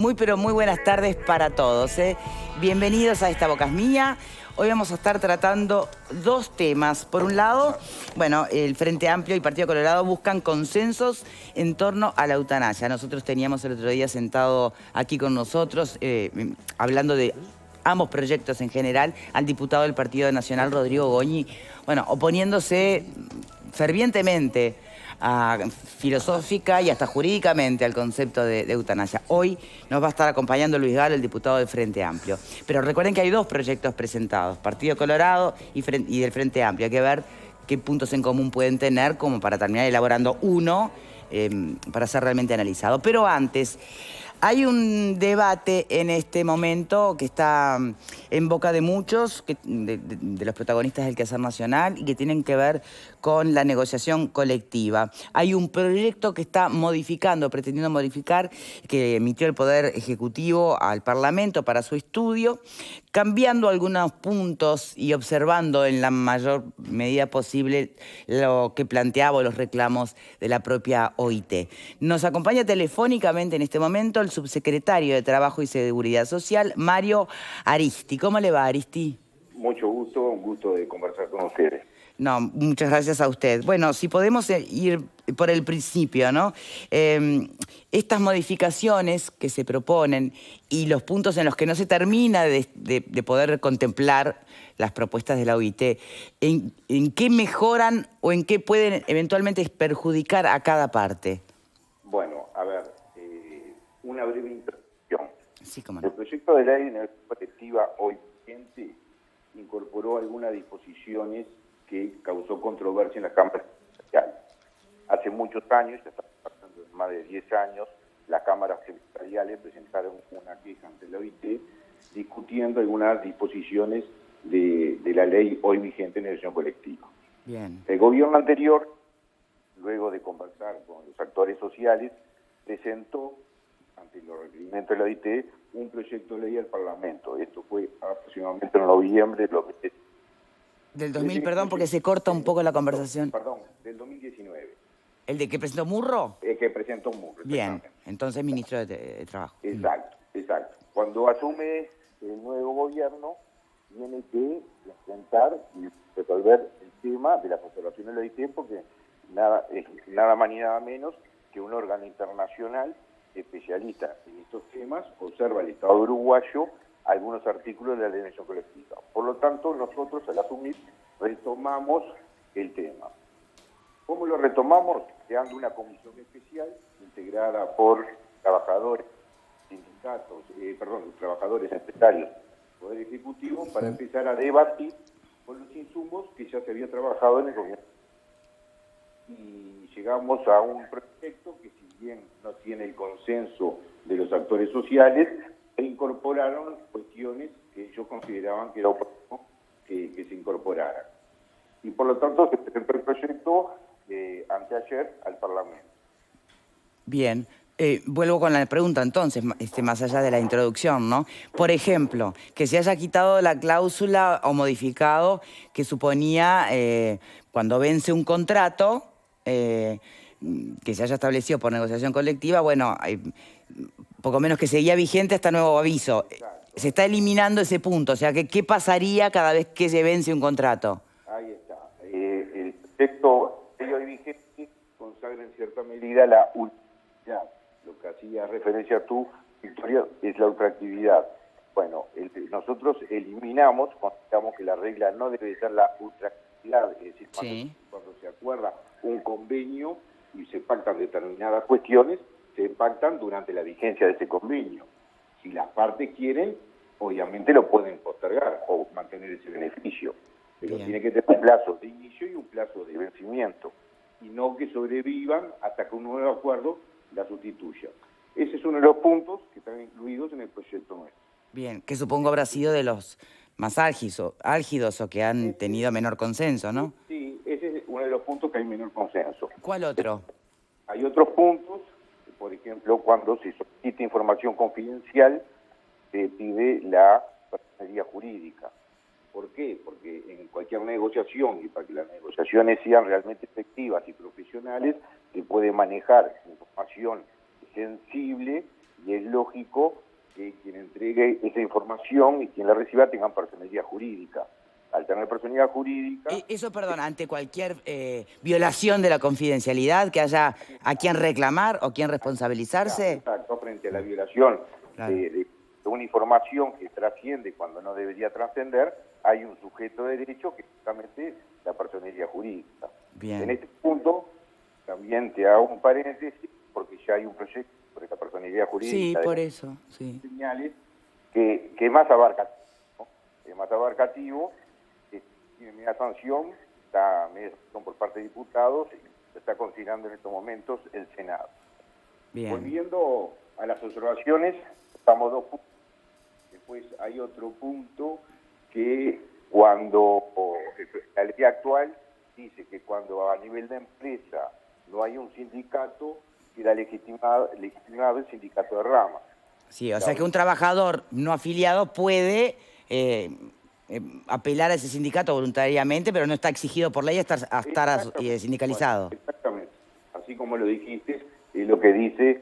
Muy pero muy buenas tardes para todos. Bienvenidos a Esta Boca es Mía. Hoy vamos a estar tratando dos temas. Por un lado, bueno, el Frente Amplio y Partido Colorado buscan consensos en torno a la eutanasia. Nosotros teníamos el otro día sentado aquí con nosotros, hablando de ambos proyectos en general, al diputado del Partido Nacional, Rodrigo Goñi, bueno, oponiéndose fervientemente filosófica y hasta jurídicamente al concepto de eutanasia. Hoy nos va a estar acompañando Luis Galo, el diputado del Frente Amplio. Pero recuerden que hay dos proyectos presentados, Partido Colorado y del Frente Amplio. Hay que ver qué puntos en común pueden tener como para terminar elaborando uno para ser realmente analizado. Pero antes, hay un debate en este momento que está en boca de muchos, de los protagonistas del quehacer nacional, y que tienen que ver con la negociación colectiva. Hay un proyecto que está pretendiendo modificar, que emitió el Poder Ejecutivo al Parlamento para su estudio, cambiando algunos puntos y observando en la mayor medida posible lo que planteaba los reclamos de la propia OIT. Nos acompaña telefónicamente en este momento el subsecretario de Trabajo y Seguridad Social, Mario Aristi. ¿Cómo le va, Aristi? Mucho gusto, un gusto de conversar con ustedes. No, muchas gracias a usted. Bueno, si podemos ir por el principio, ¿no? Estas modificaciones que se proponen y los puntos en los que no se termina de poder contemplar las propuestas de la OIT, ¿en qué mejoran o en qué pueden eventualmente perjudicar a cada parte? Bueno, a ver, una breve introducción. Sí, cómo no. El proyecto de ley de negociación colectiva hoy vigente incorporó algunas disposiciones que causó controversia en la Cámara Secretarial. Hace muchos años, ya estamos pasando de más de 10 años, las cámaras secretariales presentaron una queja ante la OIT discutiendo algunas disposiciones de la ley hoy vigente de negociación colectiva. Bien. El gobierno anterior, luego de conversar con los actores sociales, presentó ante los requerimientos de la OIT un proyecto de ley al Parlamento. Esto fue aproximadamente en noviembre Del 2000, perdón, porque se corta un poco la conversación. Perdón, del 2019. ¿El de que presentó Murro? El que presentó Murro. Bien, entonces ministro de Trabajo. Exacto, exacto. Cuando asume el nuevo gobierno, tiene que enfrentar y resolver el tema de las observaciones de la OIT, porque es nada más ni nada menos que un órgano internacional especialista en estos temas, observa el Estado uruguayo algunos artículos de la ley de negociación colectiva. Por lo tanto, nosotros al asumir retomamos el tema. ¿Cómo lo retomamos? Creando una comisión especial integrada por trabajadores, trabajadores empresarios, Poder Ejecutivo, para empezar a debatir con los insumos que ya se había trabajado en el gobierno. Y llegamos a un proyecto que, si bien no tiene el consenso de los actores sociales, se incorporaron cuestiones que ellos consideraban que era oportuno que se incorporaran. Y por lo tanto se presentó el proyecto anteayer al Parlamento. Bien. Vuelvo con la pregunta entonces, más allá de la introducción, ¿no? Por ejemplo, que se haya quitado la cláusula o modificado que suponía cuando vence un contrato, que se haya establecido por negociación colectiva, bueno, poco menos que seguía vigente hasta nuevo aviso. Exacto. Se está eliminando ese punto, o sea, que ¿qué pasaría cada vez que se vence un contrato? Ahí está. El proyecto de hoy vigente consagra en cierta medida la ultractividad. Lo que hacía referencia tú, Victoria, es la ultractividad. Bueno, nosotros eliminamos, consideramos que la regla no debe ser la ultractividad, es decir, cuando se acuerda un convenio y se pactan determinadas cuestiones, se pactan durante la vigencia de ese convenio. Si las partes quieren, obviamente lo pueden postergar o mantener ese beneficio, pero tiene que tener un plazo de inicio y un plazo de vencimiento, y no que sobrevivan hasta que un nuevo acuerdo la sustituya. Ese es uno de los puntos que están incluidos en el proyecto nuestro. Bien, que supongo habrá sido de los más álgidos o que han tenido menor consenso, ¿no? Sí, ese es uno de los puntos que hay menor consenso. ¿Cuál otro? Hay otros puntos, por ejemplo, cuando se solicita información confidencial, se pide la personería jurídica. ¿Por qué? Porque en cualquier negociación, y para que las negociaciones sean realmente efectivas y profesionales, se puede manejar información sensible y es lógico que quien entregue esa información y quien la reciba tengan personalidad jurídica. Al tener personalidad jurídica... Eso, perdón, ante cualquier violación de la confidencialidad, que haya a quien reclamar o quien responsabilizarse. Exacto, frente a la violación Claro. de una información que trasciende cuando no debería trascender, hay un sujeto de derecho que es justamente la personalidad jurídica. Bien. En este punto, también te hago un paréntesis, porque ya hay un proyecto sobre la personalidad jurídica. Sí, de por las eso, sí. señales, que es más abarcativo, ¿no? Es más abarcativo, tiene media sanción, está media sanción por parte de diputados y se está considerando en estos momentos el Senado. Bien. Volviendo a las observaciones, estamos dos puntos. Después hay otro punto que cuando la ley actual dice que cuando a nivel de empresa no hay un sindicato, queda legitimado el sindicato de rama. Sí, o sea que un trabajador no afiliado puede apelar a ese sindicato voluntariamente, pero no está exigido por ley a estar sindicalizado. Bueno, exactamente. Así como lo dijiste, es lo que dice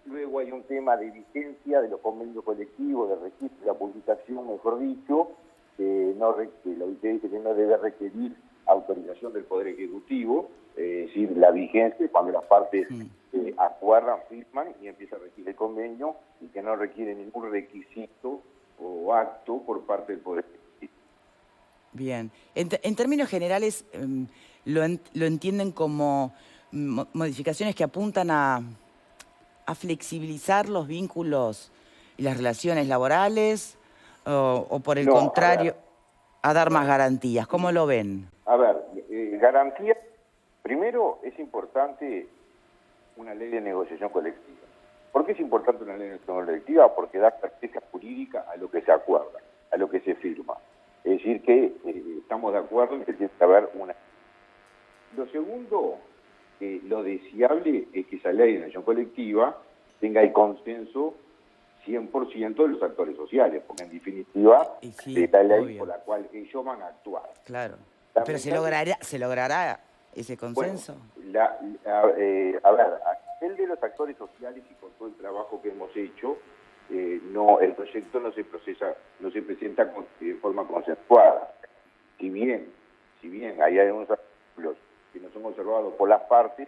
Luego hay un tema de vigencia de los convenios colectivos, de registro, la publicación, mejor dicho, que la OIT dice que no debe requerir autorización del Poder Ejecutivo, es decir, la vigencia cuando las partes acuerdan, firman y empieza a regir el convenio y que no requiere ningún requisito o acto por parte del Poder Ejecutivo. Bien. En términos generales, lo entienden como modificaciones que apuntan a flexibilizar los vínculos y las relaciones laborales o por el contrario, a dar más garantías. ¿Cómo lo ven? A ver, garantías. Primero, es importante una ley de negociación colectiva. ¿Por qué es importante una ley de negociación colectiva? Porque da certeza jurídica a lo que se acuerda, a lo que se firma. Es decir, que estamos de acuerdo en que tiene que haber una... Lo segundo, lo deseable es que esa ley de negociación colectiva tenga el consenso 100% de los actores sociales, porque en definitiva es la ley por la cual ellos van a actuar. Claro. Pero ¿se logrará ese consenso? Bueno, a ver, a nivel de los actores sociales y con todo el trabajo que hemos hecho, el proyecto no se presenta de forma consensuada. Si bien hay algunos artículos que no son observados por las partes,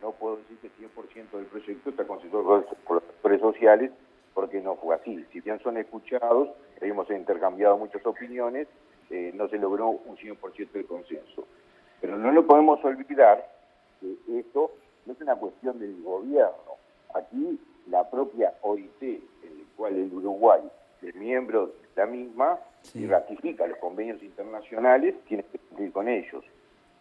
no puedo decir que 100% del proyecto está consensuado por los actores sociales, porque no fue así. Si bien son escuchados, hemos intercambiado muchas opiniones, no se logró un 100% de consenso. Pero no lo podemos olvidar que esto no es una cuestión del gobierno. Aquí la propia OIT, en el cual el Uruguay es miembro de la misma, y ratifica los convenios internacionales, tiene que cumplir con ellos.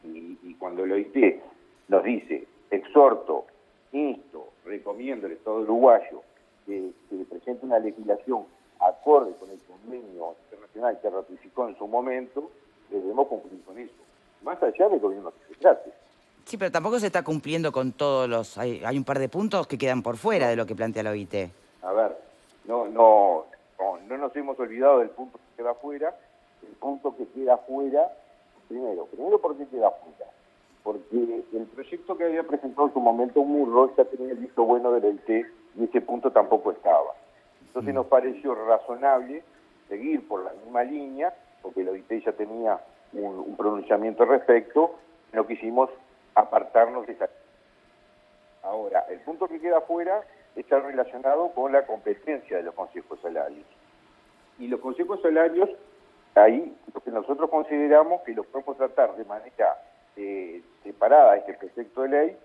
Y cuando el OIT nos dice, exhorto, insto, recomiendo al Estado uruguayo que presente una legislación acorde con el convenio internacional que ratificó en su momento, debemos cumplir con eso. Más allá del gobierno que se trate. Sí, pero tampoco se está cumpliendo con todos los... Hay un par de puntos que quedan por fuera de lo que plantea la OIT. A ver, no nos hemos olvidado del punto que queda fuera. El punto que queda fuera, primero, ¿por qué queda fuera? Porque el proyecto que había presentado en su momento Murro ya tenía el visto bueno del OIT y ese punto tampoco estaba. Entonces nos pareció razonable seguir por la misma línea, porque el OIT ya tenía un pronunciamiento al respecto, no quisimos apartarnos de esa. Ahora, el punto que queda fuera está relacionado con la competencia de los consejos salarios. Y los consejos salarios, ahí lo que nosotros consideramos que los podemos tratar de manera separada a este proyecto de ley,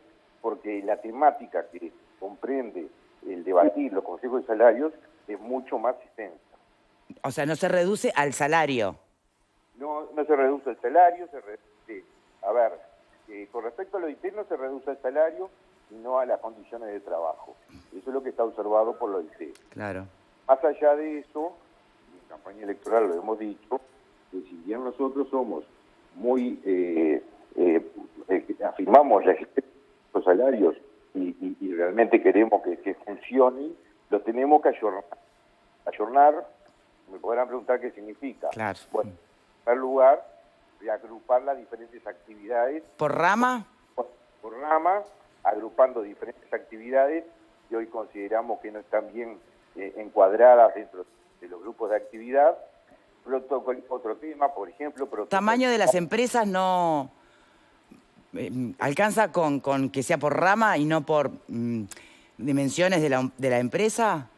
porque la temática que comprende el debatir los consejos de salarios es mucho más extensa. O sea, no se reduce al salario. No se reduce el salario, se reduce... A ver, con respecto al OIT no se reduce el salario, sino a las condiciones de trabajo. Eso es lo que está observado por la OIT. Claro. Más allá de eso, en campaña electoral lo hemos dicho, que si bien nosotros somos muy... afirmamos la existencia de los salarios y realmente queremos que funcionen, los tenemos que ayornar. Ayornar, me podrán preguntar qué significa. Claro. Bueno, en primer lugar, reagrupar las diferentes actividades. ¿Por rama? Por rama, agrupando diferentes actividades que hoy consideramos que no están bien encuadradas dentro de los grupos de actividad. Otro tema, por ejemplo... ¿Tamaño de las empresas no alcanza con que sea por rama y no por dimensiones de la empresa?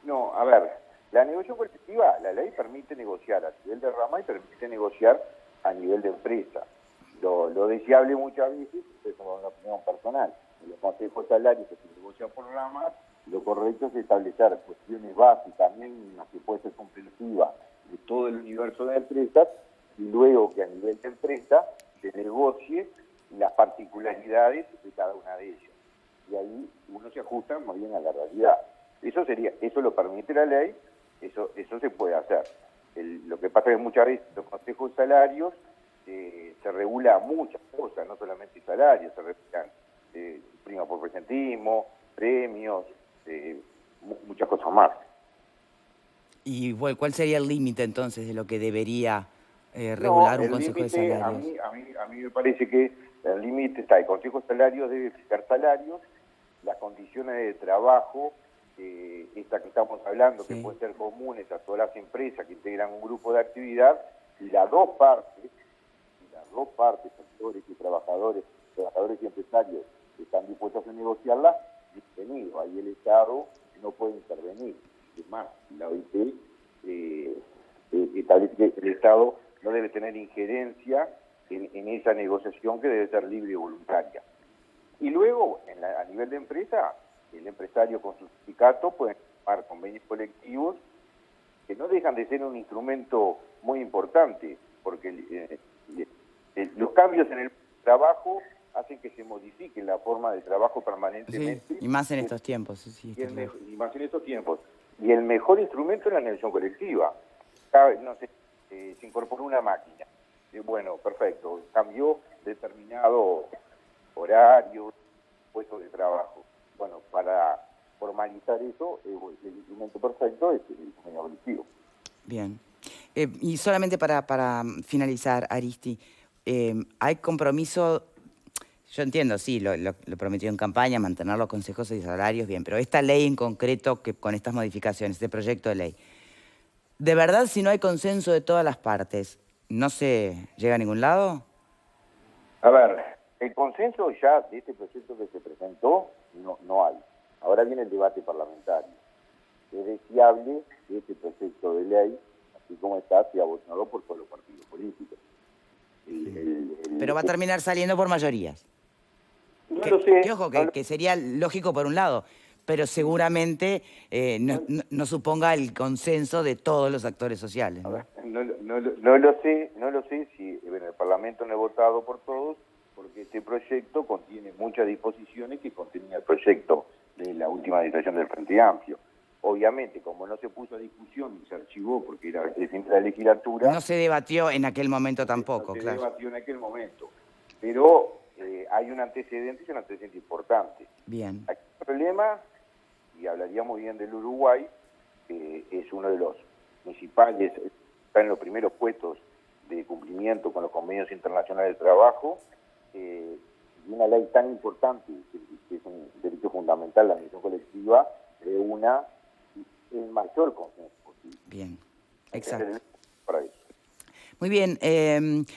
No, a ver, la negociación colectiva, la ley permite negociar a nivel de rama y permite negociar a nivel de empresa. Lo deseable muchas veces, es como una opinión personal, en los consejos salarios que se negocian por ramas, lo correcto es establecer cuestiones básicas, mínimas, que puede ser comprensiva de todo el universo de empresas, y luego que a nivel de empresa se negocie las particularidades de cada una de ellas. Y ahí uno se ajusta muy bien a la realidad. Eso lo permite la ley, eso se puede hacer. Lo que pasa es que muchas veces los consejos salarios se regula muchas cosas, no solamente salarios, se regulan prima por presentismo, premios, muchas cosas más. ¿Y cuál sería el límite entonces de lo que debería regular un consejo de salarios? A mí me parece que el límite está, el consejo de salarios debe fijar salarios, las condiciones de trabajo, esta que estamos hablando, sí, que pueden ser comunes a todas las empresas que integran un grupo de actividad, y las dos partes, sectores y trabajadores y empresarios que están dispuestos a negociarlas, bienvenido. Ahí el Estado no puede intervenir. Es más, la OIT establece que el Estado no debe tener injerencia en esa negociación, que debe ser libre y voluntaria. Y luego, a nivel de empresa, el empresario con su sindicato puede firmar convenios colectivos que no dejan de ser un instrumento muy importante, porque los cambios en el trabajo hacen que se modifique la forma de trabajo permanentemente. Sí, y más en estos tiempos. Sí, y más en estos tiempos. Y el mejor instrumento es la negociación colectiva. No sé, se incorporó una máquina. Bueno, perfecto, cambió determinado horario, puesto de trabajo. Bueno, para formalizar eso, el instrumento perfecto es el convenio colectivo. Bien. Y solamente para finalizar, Aristi, hay compromiso, yo entiendo, sí, lo prometió en campaña, mantener los consejos y salarios, bien, pero esta ley en concreto, que con estas modificaciones, este proyecto de ley, ¿de verdad si no hay consenso de todas las partes, no se llega a ningún lado? A ver, el consenso ya de este proyecto que se presentó no hay. Ahora viene el debate parlamentario. Es deseable que este proyecto de ley, así como está, sea votado por todos los partidos políticos. Pero va a terminar saliendo por mayorías. No lo sé. Que sería lógico por un lado, pero seguramente no suponga el consenso de todos los actores sociales, ¿no? No lo sé si en el Parlamento no he votado por todos, porque este proyecto contiene muchas disposiciones que contenía el proyecto de la última administración del Frente Amplio. Obviamente, como no se puso a discusión y se archivó porque era el fin de la legislatura... No se debatió en aquel momento tampoco, claro. No se debatió en aquel momento, pero hay un antecedente, y un antecedente importante. Bien. Aquí el problema, y hablaríamos bien del Uruguay, es uno de los principales, está en los primeros puestos de cumplimiento con los convenios internacionales de trabajo, y una ley tan importante, que es un derecho fundamental, la negociación colectiva, reúna el mayor consenso posible. Bien, exacto. Para eso. Muy bien,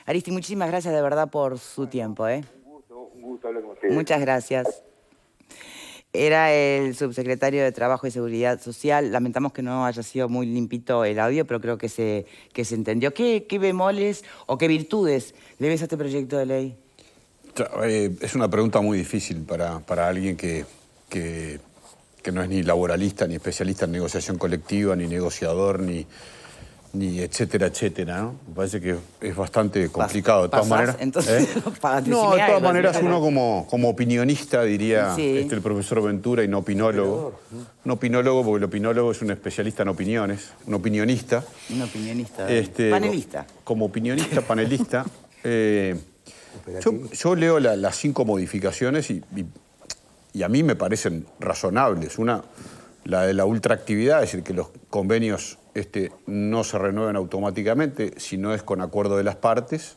Aristi, muchísimas gracias de verdad por su tiempo. Un gusto hablar con ustedes. Muchas gracias. Era el subsecretario de Trabajo y Seguridad Social. Lamentamos que no haya sido muy limpito el audio, pero creo que se entendió. ¿Qué bemoles o qué virtudes le ves a este proyecto de ley? Es una pregunta muy difícil para alguien que no es ni laboralista, ni especialista en negociación colectiva, ni negociador, ni etcétera, etcétera, ¿no? Me parece que es bastante complicado. De todas maneras, entonces, no, de todas maneras uno como opinionista, diría sí, el profesor Ventura, y no opinólogo. No opinólogo, porque el opinólogo es un especialista en opiniones, un opinionista. Un opinionista, panelista. Como opinionista, panelista. Yo leo las 5 modificaciones y a mí me parecen razonables. Una, la de la ultraactividad, es decir, que los convenios no se renueven automáticamente, si no es con acuerdo de las partes.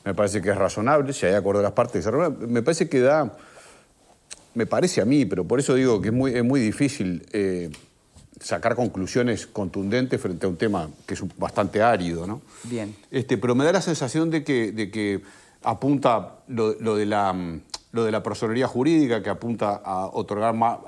Me parece que es razonable, si hay acuerdo de las partes, se renuevan. Me parece que da me parece a mí, pero por eso digo que es muy difícil sacar conclusiones contundentes frente a un tema que es bastante árido, ¿no? Bien. Pero me da la sensación de que apunta lo de la personería jurídica, que apunta a otorgar más,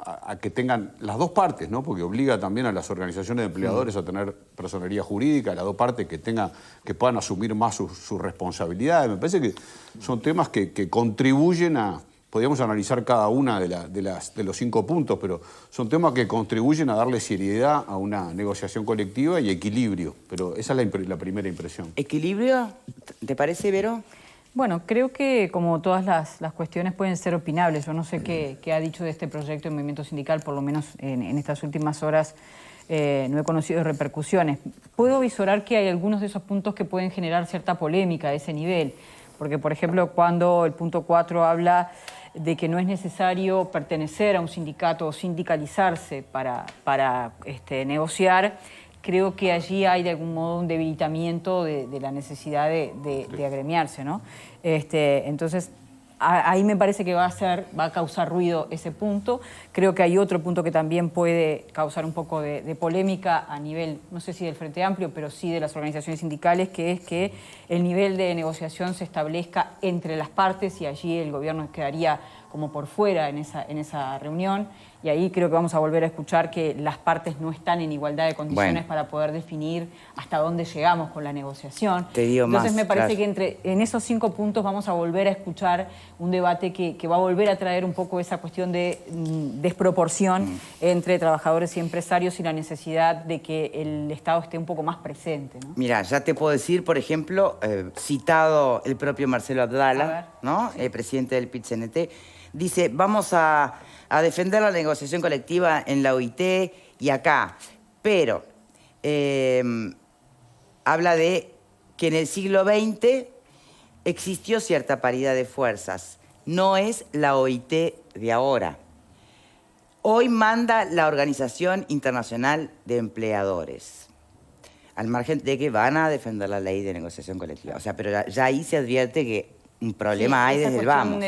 a que tengan las dos partes, ¿no? Porque obliga también a las organizaciones de empleadores a tener personería jurídica, a las dos partes que puedan asumir más sus responsabilidades. Me parece que son temas que contribuyen a... Podríamos analizar cada una de los 5 puntos, pero son temas que contribuyen a darle seriedad a una negociación colectiva y equilibrio. Pero esa es la primera impresión. ¿Equilibrio? ¿Te parece, Vero? Bueno, creo que como todas las cuestiones pueden ser opinables. Yo no sé qué ha dicho de este proyecto el movimiento sindical, por lo menos en estas últimas horas no he conocido repercusiones. Puedo visorar que hay algunos de esos puntos que pueden generar cierta polémica a ese nivel. Porque, por ejemplo, cuando el punto 4 habla de que no es necesario pertenecer a un sindicato o sindicalizarse para negociar, creo que allí hay de algún modo un debilitamiento de la necesidad de agremiarse, ¿no? Entonces, ahí me parece que va a causar ruido ese punto. Creo que hay otro punto que también puede causar un poco de polémica a nivel, no sé si del Frente Amplio, pero sí de las organizaciones sindicales, que es que el nivel de negociación se establezca entre las partes y allí el gobierno quedaría como por fuera en esa reunión. Y ahí creo que vamos a volver a escuchar que las partes no están en igualdad de condiciones para poder definir hasta dónde llegamos con la negociación. Te digo Entonces más, me parece que en esos 5 puntos vamos a volver a escuchar un debate que va a volver a traer un poco esa cuestión de desproporción entre trabajadores y empresarios y la necesidad de que el Estado esté un poco más presente, ¿no? Mira, ya te puedo decir, por ejemplo, citado el propio Marcelo Abdala, ¿no? Sí. El presidente del PIT-CNT, dice, vamos a defender la negociación colectiva en la OIT y acá, pero habla de que en el siglo XX existió cierta paridad de fuerzas, no es la OIT de ahora. Hoy manda la Organización Internacional de Empleadores, al margen de que van a defender la ley de negociación colectiva. O sea, pero ya ahí se advierte que un problema hay desde el vamos.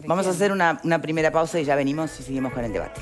Vamos a hacer una primera pausa y ya venimos y seguimos con el debate.